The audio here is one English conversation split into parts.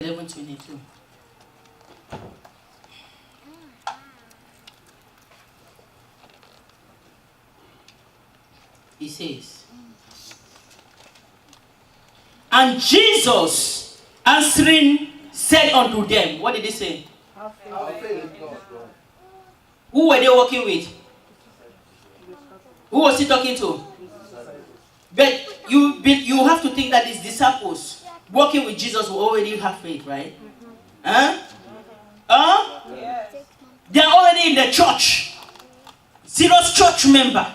11:22. He says, and Jesus answering said unto them, what did he say? Who were they working with? Who was he talking to? But you have to think that his disciples working with Jesus will already have faith, right? Huh? Huh? They are already in the church. Serious church member.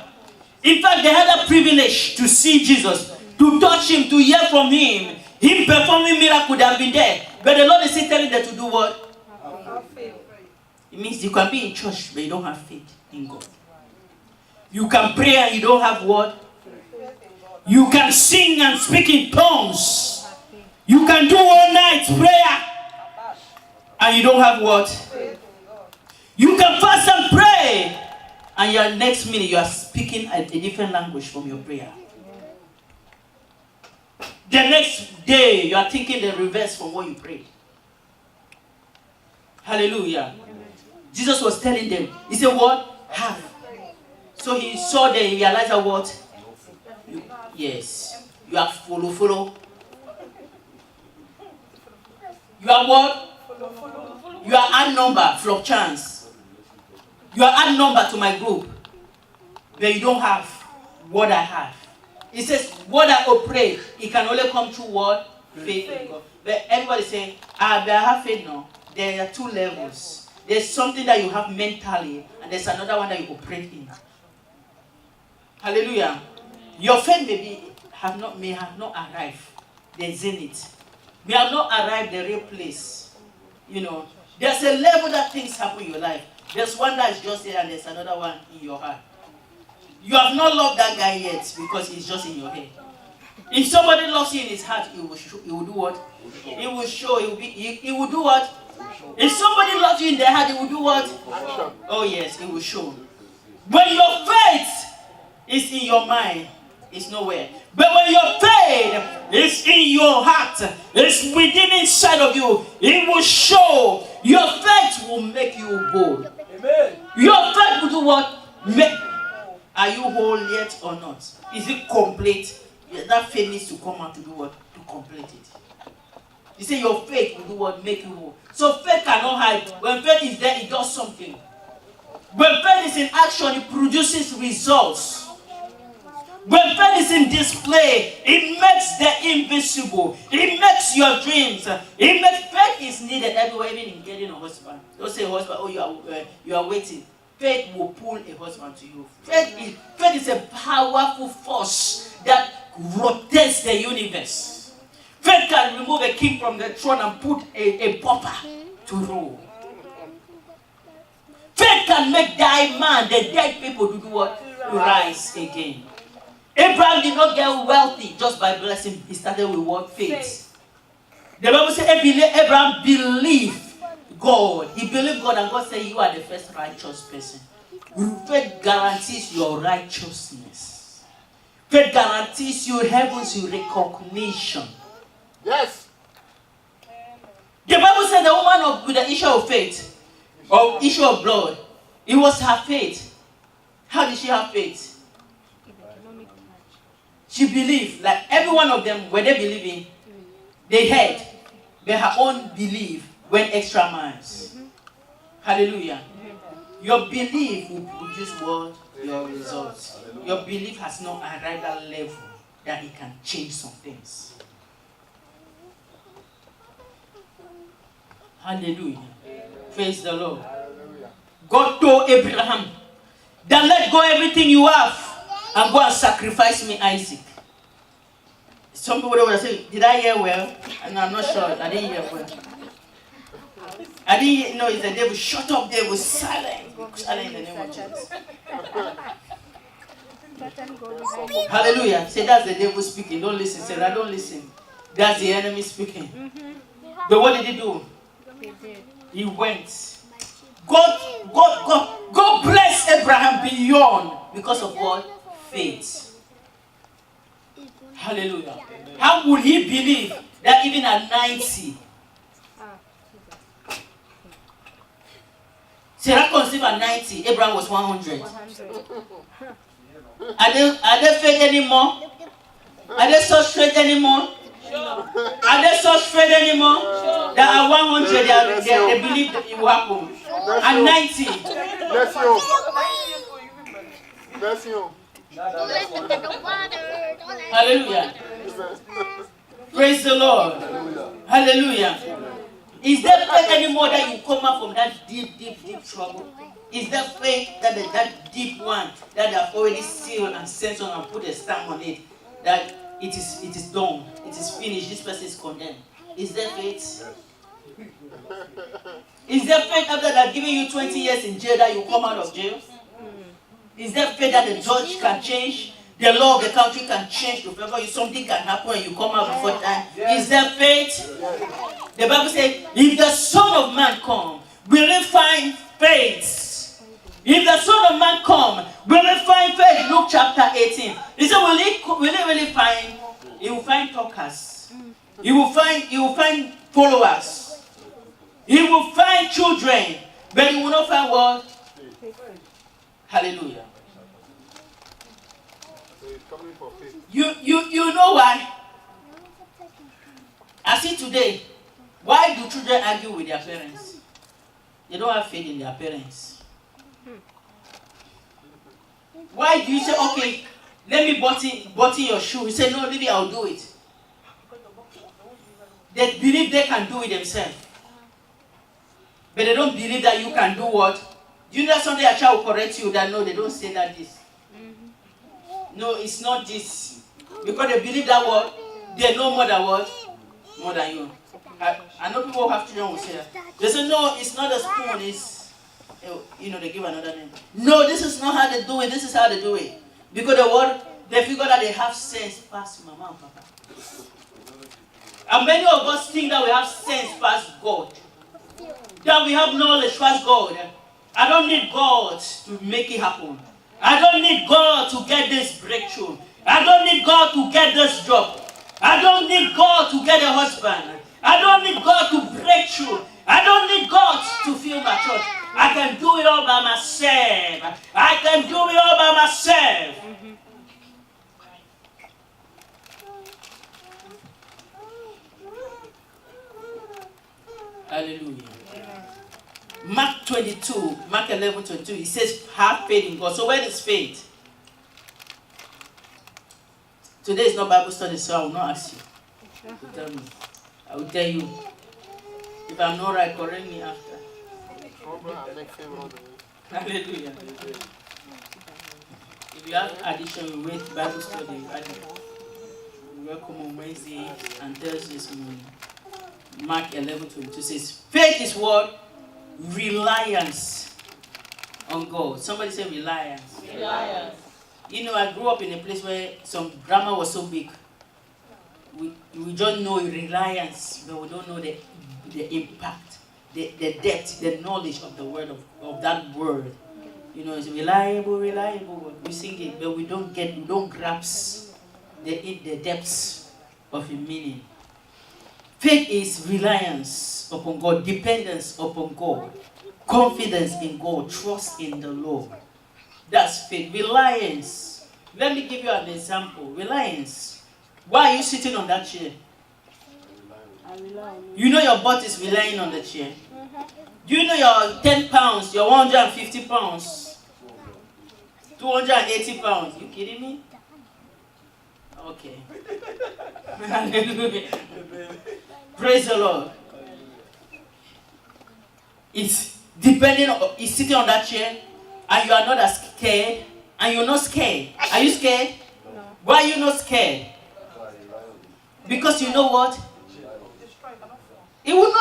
In fact, they had a privilege to see Jesus, to touch him, to hear from him. Him performing miracle would have been there. But the Lord is still telling them to do what? It means you can be in church, but you don't have faith in God. You can pray and you don't have what? You can sing and speak in tongues. You can do all night prayer and you don't have what? You can fast and pray and your next minute you are speaking a different language from your prayer. The next day you are thinking the reverse from what you prayed. Hallelujah. Jesus was telling them, he said what? Have. So he saw them, he realized that what? Yes. You are follow. You are what? You are add number, flock chance. You are add number to my group. But you don't have what I have. He says, what I operate, it can only come through what? Faith in God. But everybody saying, but I have faith now. There are two levels. There's something that you have mentally, and there's another one that you operate in. Hallelujah. Your faith may have not arrived. The zenith. May have not arrived the real place. You know, there's a level that things happen in your life. There's one that is just there, and there's another one in your heart. You have not loved that guy yet because he's just in your head. If somebody loves you in his heart, he will do what? He will show. He will do what? If somebody loves you in their heart, he will do what? Oh yes, he will show. When your faith is in your mind, it's nowhere. But when your faith is in your heart, it's within inside of you, it will show. Your faith will make you bold. Amen. Your faith will do what? Are you whole yet or not? Is it complete? That faith needs to come out to do what? To complete it. You say your faith will do what? Make you whole. So faith cannot hide. When faith is there, it does something. When faith is in action, it produces results. When faith is in display, it makes the invisible. It makes your dreams. It makes faith is needed everywhere, even in getting a husband. Don't say husband, oh you are waiting. Faith will pull a husband to you. Faith is a powerful force that rotates the universe. Faith can remove a king from the throne and put a pauper to rule. Faith can make the dead people to do what? To rise again. Abraham did not get wealthy just by blessing. He started with what? Faith. The Bible says Abraham believed God. He believed God, and God said you are the first righteous person. Faith guarantees your righteousness. Faith guarantees you heaven's recognition. Yes. The Bible said the woman with the issue of faith, or issue of blood, it was her faith. How did she have faith? She believed, like every one of them, were they believing? They had, but her own belief went extra miles. Hallelujah. Your belief will produce what? Your results. Your belief has not arrived at a level that it can change some things. Hallelujah. Praise the Lord. God told Abraham that let go everything you have and go and sacrifice me Isaac. Some people would say, did I hear well? And I'm not sure. I didn't hear well. I didn't know it's the devil. Shut up, devil. Silent. Silent in the name of Jesus. Hallelujah. Say that's the devil speaking. Don't listen. Say that. Don't listen. That's the enemy speaking. But what did he do? He went. God bless Abraham beyond because of what? Faith. Hallelujah. How would he believe that even at 90 was even 90. Abraham was 100. Are they fake anymore? Are they so straight anymore? Are they so straight anymore? There are 100. They believe that it will happen. And 90. Bless you. Hallelujah. Praise the Lord. Hallelujah. Is there faith anymore that you come out from that deep trouble? Is there faith that that deep one that they have already sealed and sent on and put a stamp on it, that it is done, it is finished, this person is condemned? Is there faith? Is there faith after that giving you 20 years in jail that you come out of jail? Is there faith that the judge can change? The law of the country can change to favor you. Something can happen and you come out before time. Is there faith? The Bible says, if the Son of Man come, will he find faith? If the Son of Man come, will he find faith? Luke chapter 18. He said, will he really find? He will find talkers. He will find followers. He will find children. But he will not find what? Hallelujah. You know why? I see today, why do children argue with their parents? They don't have faith in their parents. Why do you say, okay, let me button your shoe? You say, no, Lily, I'll do it. They believe they can do it themselves. But they don't believe that you can do what? Do you know that someday a child will correct you that no, they don't say that this. No, it's not this. Because they believe that what? They know more than what? More than you. I know people who have children will say that. They say, no, it's not a spoon, it's, they give another name. No, this is not how they do it, this is how they do it. Because they figure that they have sense past mama and papa. And many of us think that we have sense past God. That we have knowledge past God. I don't need God to make it happen. I don't need God to get this breakthrough. I don't need God to get this job. I don't need God to get a husband. I don't need God to break through. I don't need God to fill my church. I can do it all by myself. I can do it all by myself. Hallelujah. Mark 11:22, it says, have faith in God. So where is faith? Today is not Bible study, so I will not ask you to tell me. I will tell you. If I'm not right, correct me after. Hallelujah. If you have addition, you wait Bible study. You welcome on Wednesday and Thursdays morning. Mark 11:22 says, faith is what? Reliance on God. Somebody say reliance. Reliance. You know, I grew up in a place where some grammar was so big. We just know reliance, but we don't know the impact, the depth, the knowledge of the word of that word. You know, it's reliable. We sing it, but we don't grasp the depths of the meaning. Faith is reliance upon God, dependence upon God, confidence in God, trust in the Lord. That's faith. Reliance. Let me give you an example. Reliance. Why are you sitting on that chair? You know your butt is relying on the chair. Do you know your 10 pounds, your 150 pounds, 280 pounds? You kidding me? Okay. Hallelujah. Praise the Lord. It's sitting on that chair, and you are not as scared, and you're not scared. Are you scared? No. Why are you not scared? Because you know what? It will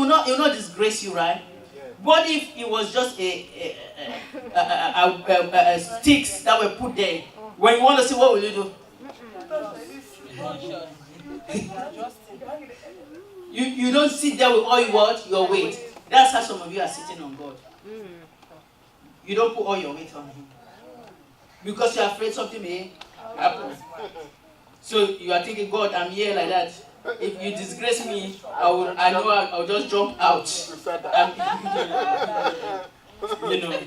not disgrace you, right? What if it was just a sticks that were put there? When you want to see, what will you do? You don't sit there with all your weight. That's how some of you are sitting on God. You don't put all your weight on Him because you're afraid something may happen. So you are thinking, God, I'm here like that. If you disgrace me, I'll just jump out. You know.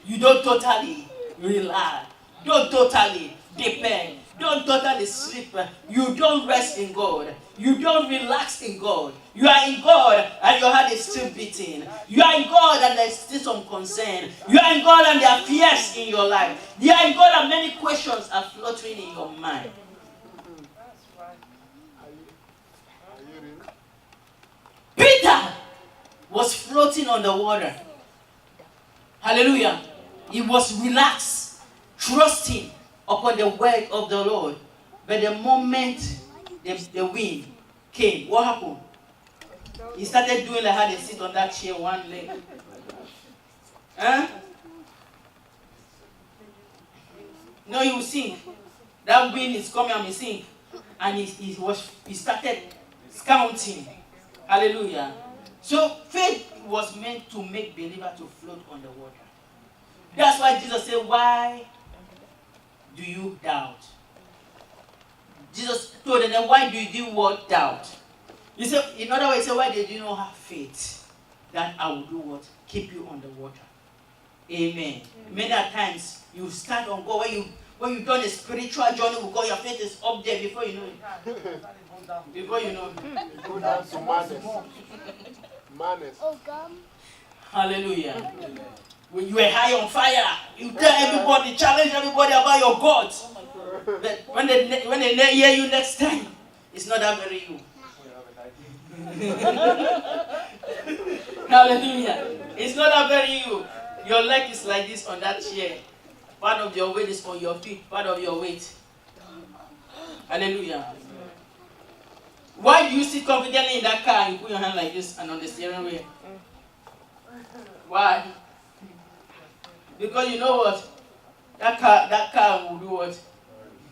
You don't totally rely. Don't totally depend. Don't totally sleep. You don't rest in God. You don't relax in God. You are in God and your heart is still beating. You are in God and there is still some concern. You are in God and there are fears in your life. You are in God and many questions are floating in your mind. Peter was floating on the water. Hallelujah. He was relaxed, trusting upon the word of the Lord. But the moment the wind came, what happened? He started doing like how they sit on that chair, one leg. Huh? No, he will sink. That wind is coming and he sink. And he started counting. Hallelujah. So faith was meant to make believer to float on the water. That's why Jesus said, why do you doubt? Jesus told them, why do you what doubt? He said, in other words, he said, why did you not have faith that I will do what? Keep you on the water. Amen. Many times you stand on God when you've done a spiritual journey with God, your faith is up there before you know it. Before you know it. You go down to madness. Madness. Hallelujah. When you are high on fire, you tell everybody, challenge everybody about your God. But when they hear you next time, it's not that very you. Hallelujah. It's not that very you. Your leg is like this on that chair. Part of your weight is on your feet. Part of your weight. Hallelujah. Why do you sit confidently in that car and you put your hand like this and on the steering wheel? Why? Because you know what? That car will do what?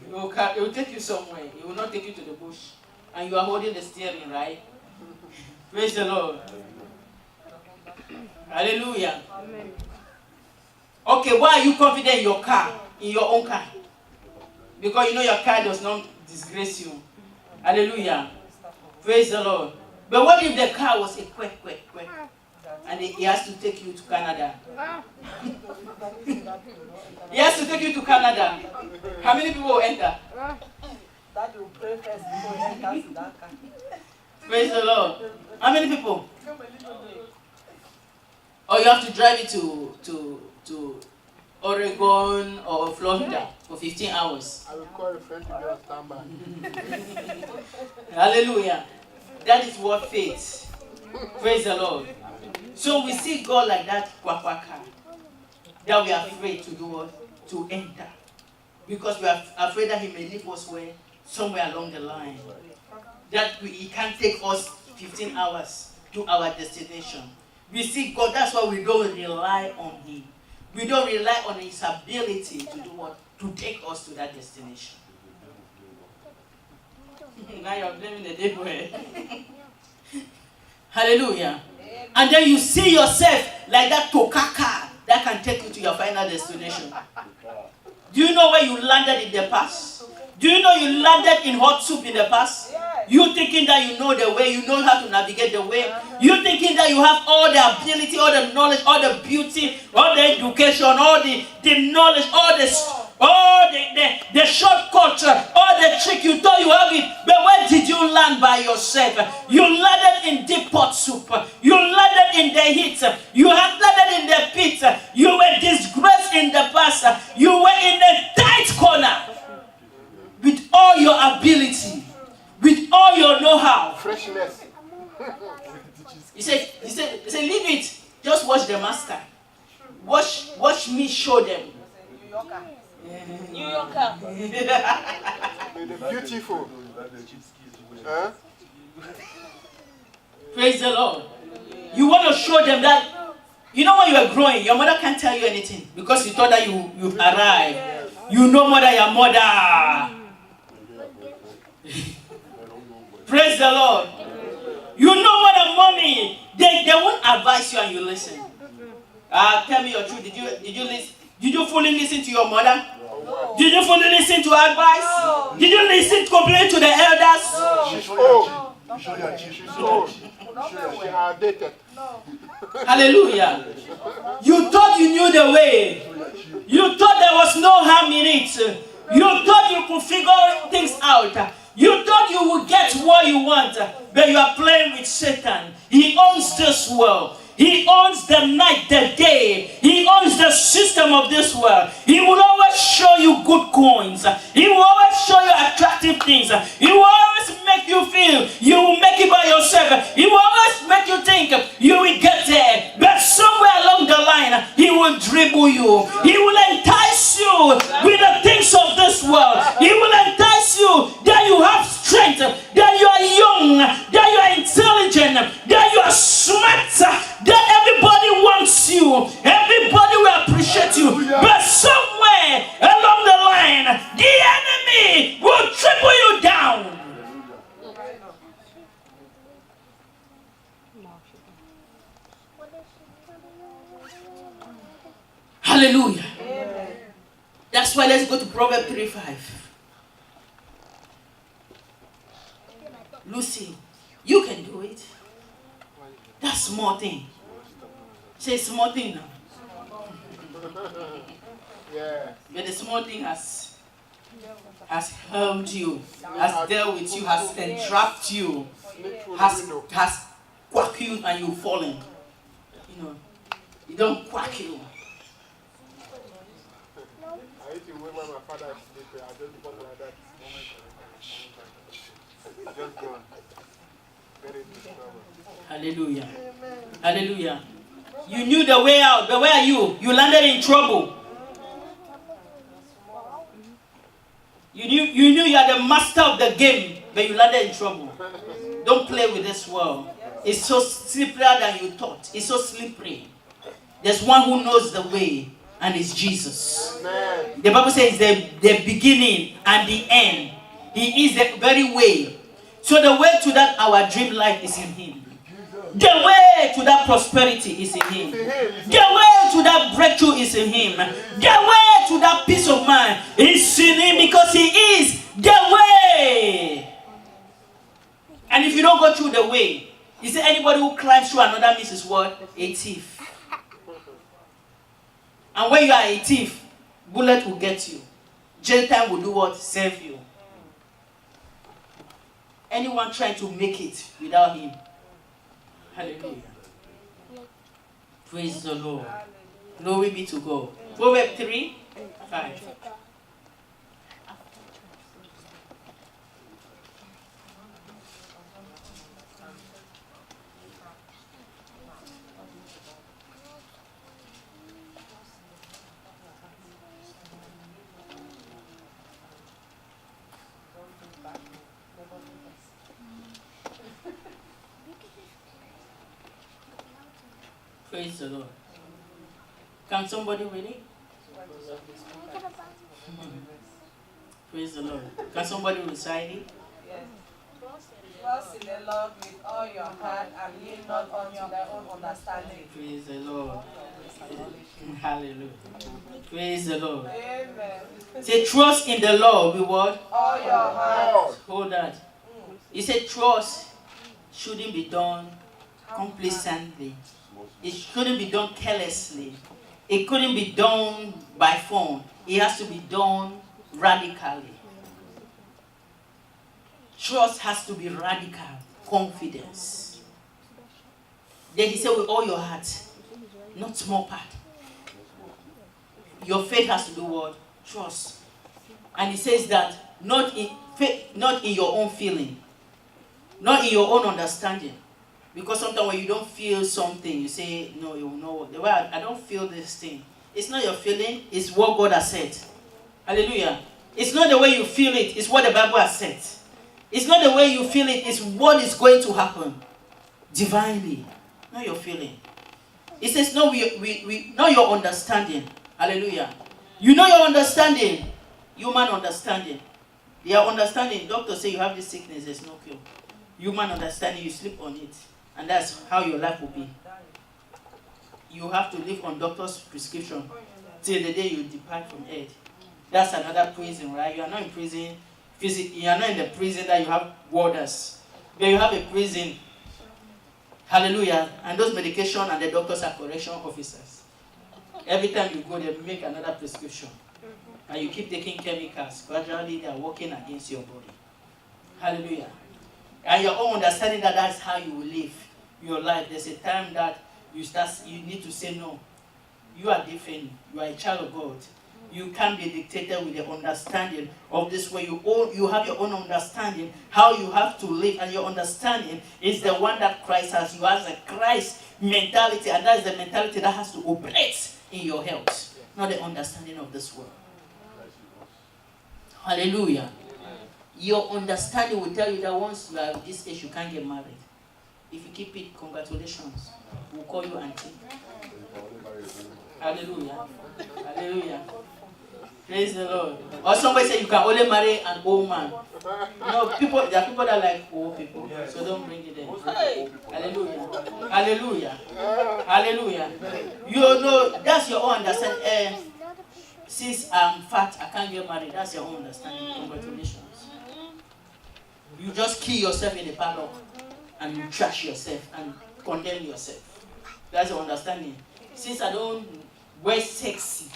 It will take you somewhere. It will not take you to the bush. And you are holding the steering, right? Praise the Lord. Hallelujah. Amen. Okay, why are you confident in your car, in your own car? Because you know your car does not disgrace you. Hallelujah. Praise the Lord. But what if the car was a quack, and he has to take you to Canada? He has to take you to Canada. How many people will enter? That will pray first before he enters that car. Praise the Lord. How many people? Or you have to drive it to Oregon or Florida for 15 hours. I will call a friend to be on standby. Hallelujah. That is what faith. Praise the Lord. So we see God like that kwaka, that we are afraid to do what? To enter. Because we are afraid that he may leave us where? Somewhere along the line. That he can't take us 15 hours to our destination. We see God, that's why we don't rely on him. We don't rely on his ability to do what? To take us to that destination. Now you're blaming the devil. Hallelujah. And then you see yourself like that tokaka that can take you to your final destination. Do you know where you landed in the past? Do you know you landed in hot soup in the past? You thinking that you know the way, you know how to navigate the way. You thinking that you have all the ability, all the knowledge, all the beauty, all the education, all the knowledge, all the shortcut, all the trick. You thought you have it, but where did you land by yourself? You landed in deep pot soup. You landed in the heat. You have landed in the pit. You were disgraced in the past. You were in a tight corner with all your ability. With all your know-how. Freshness. He said, leave it. Just watch the master. Watch me show them. New Yorker. The beautiful. Huh? Praise the Lord. You want to show them that, you know when you are growing, your mother can't tell you anything because you thought that you've arrived. You know more than your mother. Praise the Lord. You know what a mommy, they won't advise you and you listen. Tell me your truth. Did you listen? Did you fully listen to your mother? No. Did you fully listen to advice? No. Did you listen completely to the elders? No. She's old. So, she outdated. Hallelujah. You thought you knew the way. You thought there was no harm in it. You thought you could figure things out. You thought you would get what you want, but you are playing with Satan. He owns this world. He owns the night, the day. He owns the system of this world. He will always show you good coins. He will always show you attractive things. He will always make you feel you will make it by yourself. He will always make you think you will get there. But somewhere along the line, he will dribble you. He will entice you with the things of this world. He will entice you that you have strength, that you are young, that you are intelligent, that you are smart, that everybody wants you, everybody will appreciate you. But somewhere along the line, the enemy will triple you down. Hallelujah. Amen. That's why let's go to Proverbs 3:5. Lucy, you can do it. That's small thing. Say small thing now. Yeah. But the small thing has helped you, has dealt with you, has entrapped you, Sneak through the has window. quacked you and you've fallen. You know, you don't quack you. I used to wait when my father is sleeping. I just walk like that. I just go. Get into trouble. Hallelujah. Hallelujah. You knew the way out, but where are you? You landed in trouble. You knew you are the master of the game, but you landed in trouble. Don't play with this world. It's so slipperier than you thought. It's so slippery. There's one who knows the way, and it's Jesus. Amen. The Bible says the beginning and the end. He is the very way. So the way to that our dream life is in Him. The way to that prosperity is in Him. The way to that breakthrough is in Him. The way to that peace of mind is in Him, because He is the way. And if you don't go through the way, He said anybody who climbs through another means is what? A thief. And when you are a thief, bullet will get you. Jail time will do what? Save you. Anyone trying to make it without Him. Hallelujah. Praise the Lord. Glory be to God. Proverbs 3:5. Praise the Lord. Can somebody read it? Praise the Lord. Can somebody recite it? Yes. Trust in the Lord with all your heart and lean not unto thy own understanding. Praise the Lord. Hallelujah. Praise the Lord. Amen. Say trust in the Lord with what? All your heart. Hold that. He said trust shouldn't be done complacently. It shouldn't be done carelessly. It couldn't be done by phone. It has to be done radically. Trust has to be radical. Confidence. Then he said with all your heart, not small part. Your faith has to do what? Trust. And he says that not in faith, not in your own feeling, not in your own understanding. Because sometimes when you don't feel something, you say, no, it will not work. The way I don't feel this thing. It's not your feeling, it's what God has said. Hallelujah. It's not the way you feel it, it's what the Bible has said. It's not the way you feel it, it's what is going to happen. Divinely. Not your feeling. It says, no, we know your understanding. Hallelujah. You know your understanding. Human understanding. Your understanding, doctors say you have this sickness, there's no cure. Human understanding, you sleep on it. And that's how your life will be. You have to live on doctor's prescription till the day you depart from earth. That's another prison, right? You are not in prison. You are not in the prison that you have warders. But you have a prison. Hallelujah. And those medication and the doctors are correction officers. Every time you go, they make another prescription. And you keep taking chemicals. Gradually, they are working against your body. Hallelujah. And your own understanding that that's how you will live your life. There's a time that you need to say no. You are different. You are a child of God. You can't be dictated with the understanding of this way. You have your own understanding, how you have to live, and your understanding is the one that Christ has. You have a Christ mentality, and that is the mentality that has to operate in your health, not the understanding of this world. Hallelujah. Your understanding will tell you that once you are at this age, you can't get married. If you keep it, congratulations. We'll call you auntie. Hallelujah. Hallelujah. Praise the Lord. Or somebody say you can only marry an old man. No, there are people that like old people, so don't bring it in. Hallelujah. Hallelujah. Hallelujah. You know, that's your own understanding. Since I'm fat, I can't get married. That's your own understanding. Congratulations. You just kill yourself in the paddock and you trash yourself and condemn yourself. That's your understanding. Since I don't wear sexy,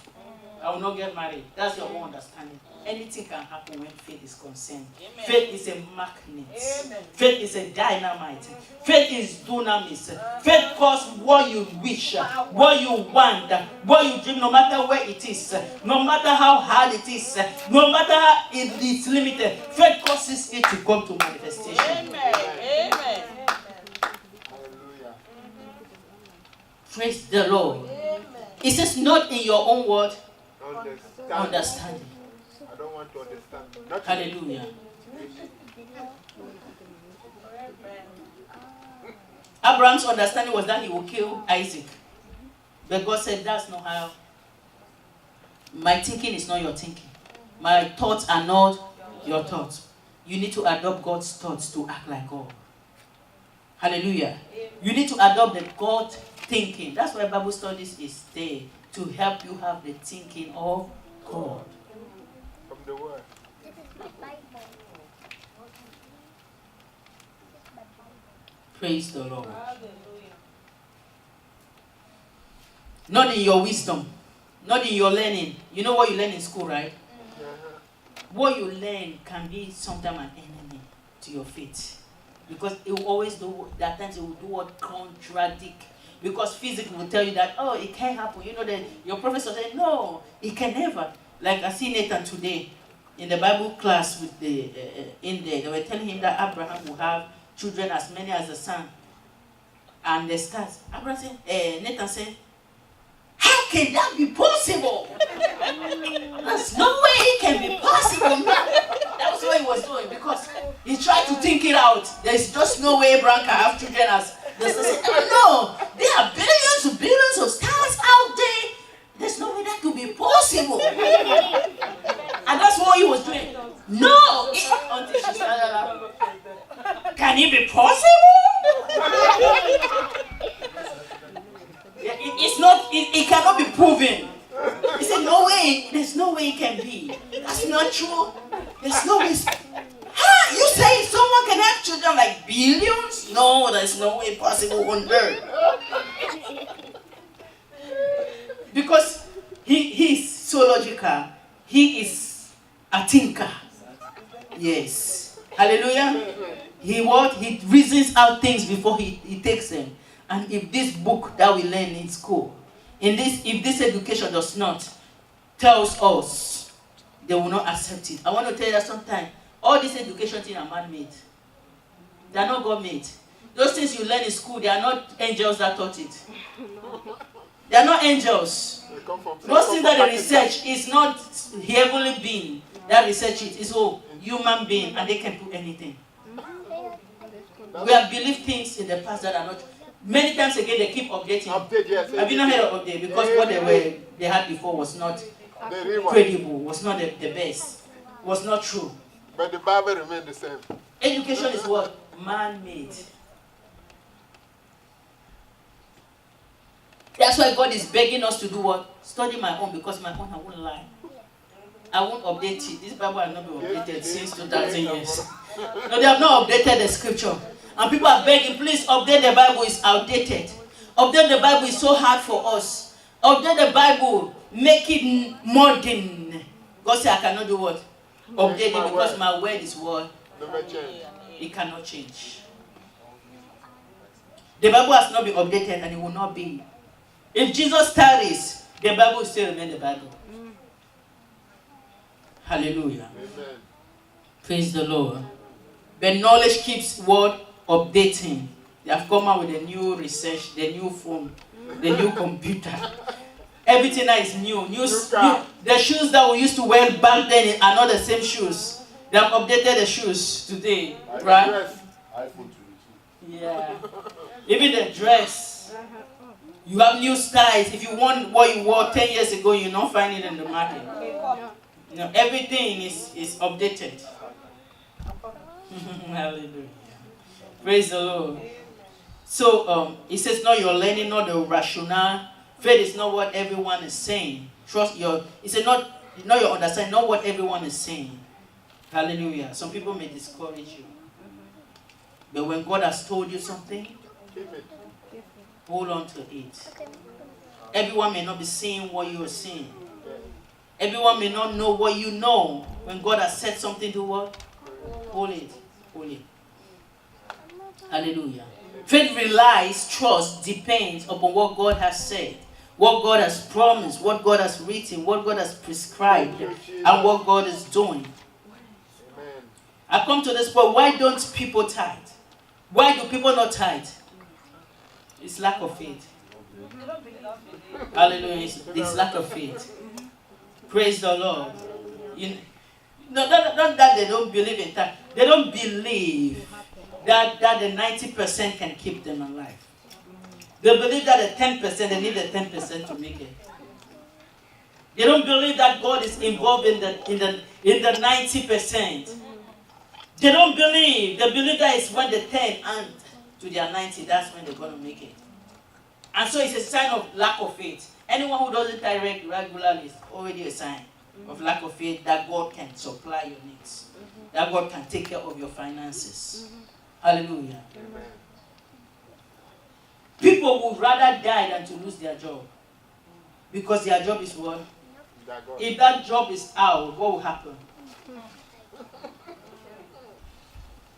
I will not get married. That's your own understanding. Anything can happen when faith is concerned. Amen. Faith is a magnet. Amen. Faith is a dynamite. Faith is dunamis. Faith causes what you wish, what you want, what you dream, no matter where it is, no matter how hard it is, no matter how it is limited. Faith causes it to come to manifestation. Amen. Amen. Praise the Lord. Amen. It says not in your own word. Understanding. I don't want to understand. Hallelujah. Abraham's understanding was that he would kill Isaac. But God said, that's not how. My thinking is not your thinking. My thoughts are not your thoughts. You need to adopt God's thoughts to act like God. Hallelujah. You need to adopt the God thinking. That's why Bible studies is there, to help you have the thinking of God. From the word. Praise the Lord. Not in your wisdom, not in your learning. You know what you learn in school, right? What you learn can be sometimes an enemy to your faith. Because it will always do, at times it will do what contradict. Because physics will tell you that, oh, it can't happen. You know that your professor said, no, it can never. Like I see Nathan today in the Bible class with they were telling him that Abraham will have children as many as the sun. And they start. Abraham said, Nathan said, how can that be possible? There's no way it can be possible. That was what he was doing, because he tried to think it out. There's just no way Abraham can have children as the sun. No, there are billions of stars out there. There's no way that could be possible. And that's what he was doing. No! Until she started laughing. Can it be possible? It cannot be proven. He said, no way. There's no way it can be. That's not true. There's no way. You say someone can have children like billions? No, there's no way possible on earth. Because he's so logical. He is a thinker. Yes. Hallelujah. He reasons out things before he takes them. And if this book that we learn in school, if this education does not tells us, they will not accept it. I want to tell you that sometimes all this education things are man-made. They are not God-made. Those things you learn in school, they are not angels that taught it. They are not angels. Those things that they research is not heavenly being that research it. It's all human being, and they can do anything. We have believed things in the past that are not. Many times again, they keep updating. Yes, have you not heard of update? Because what they had before was not credible, was not the best, was not true. But the Bible remained the same. Education is what? Man-made. That's why God is begging us to do what? Study my own, because my own I won't lie. I won't update it. This Bible has not been updated since 2000 years. No, they have not updated the scripture. And people are begging, please update the Bible, it's outdated. Update the Bible is so hard for us. Update the Bible, make it modern. God said, I cannot do what? Update it because my word is what? Never change. It cannot change. The Bible has not been updated and it will not be. If Jesus tarries, the Bible will still remain the Bible. Hallelujah. Amen. Praise the Lord. The knowledge keeps what? Updating. They have come out with a new research, the new phone, the new computer. Everything now is new. The shoes that we used to wear back then are not the same shoes. They have updated the shoes today. Right? iPhone 22. Yeah. Even the dress. You have new styles. If you want what you wore 10 years ago, you don't find it in the market. You know, everything is updated. Hallelujah. Praise the Lord. So it says not your learning, not the rationale. Faith is not what everyone is saying. Trust your. It said not your understanding, not what everyone is saying. Hallelujah. Some people may discourage you. But when God has told you something, hold on to it. Everyone may not be seeing what you are seeing. Everyone may not know what you know. When God has said something to what? Hold it. Hold it. Hallelujah. Faith relies, trust, depends upon what God has said, what God has promised, what God has written, what God has prescribed, and what God is doing. Amen. I come to this point. Why don't people tithe? Why do people not tithe? It's lack of faith. Hallelujah. It's lack of faith. Praise the Lord. Not that they don't believe in tithe. They don't believe that the 90% can keep them alive. They believe that the 10%, they need the 10% to make it. They don't believe that God is involved in the 90%. They don't believe. They believe that it's when the 10 and to their 90, that's when they're going to make it. And so it's a sign of lack of faith. Anyone who doesn't tithe regularly is already a sign of lack of faith that God can supply your needs. That God can take care of your finances. Hallelujah. Amen. People would rather die than to lose their job. Because their job is what? If that job is out, what will happen?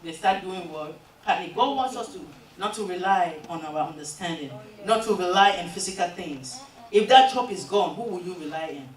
They start doing what? God wants us to not to rely on our understanding, not to rely on physical things. If that job is gone, who will you rely on?